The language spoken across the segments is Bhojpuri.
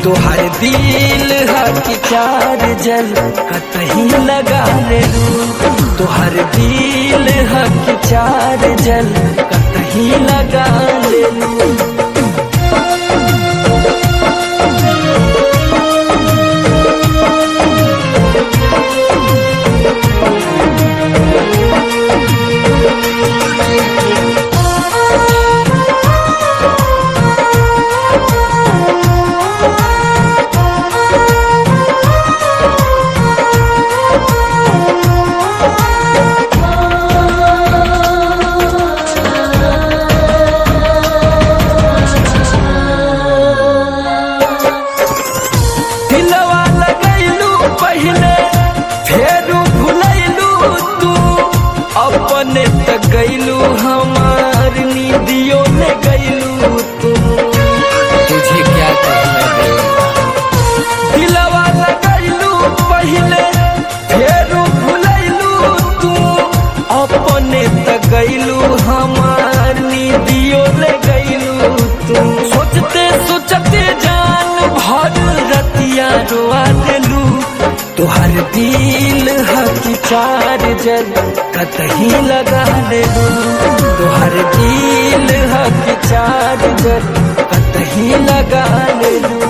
तोहर दिल हकी चार्जर कतही लगा ले लू। तोहर दिल हकी चार्जर कतही लगा ले लू। अपने तक गईलू हमार नींदियों में गईलू तू। तुझे क्या कहना है दिलवा लगैलू पहले फिर भुलैलू तू। अपने तक गईलू हमार नींदियों में गईलू तू। सोचते सोचते जान भर रतिया रोआ देलू। तोहर दिल हकी चार्जर कतही लगा ले लू। तोहर दिल हकी चार्जर कतही लगा ले लू।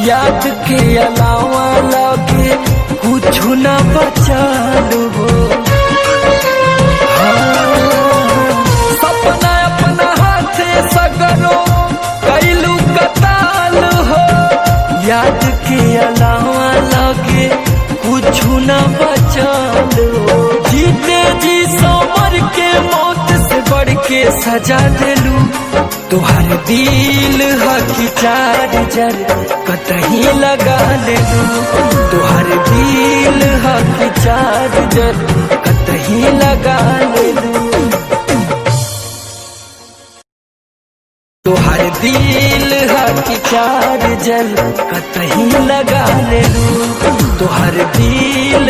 याद के अलावा लगे कुछ न बचालू हो। सपना अपना हाथे सगरो कैलू कताल हो। याद के अलावा लगे कुछ न बचालू हो। जीते जी समर के मौत से बढ़ के सजा देलू। तोहर दिल हकी चार्जर कतही लगा ले लू। तोहर दिल हकी चार्जर कतही लगा ले लू। तोहर दिल हकी चार्जर कतही लगा ले लू। तोहर दिल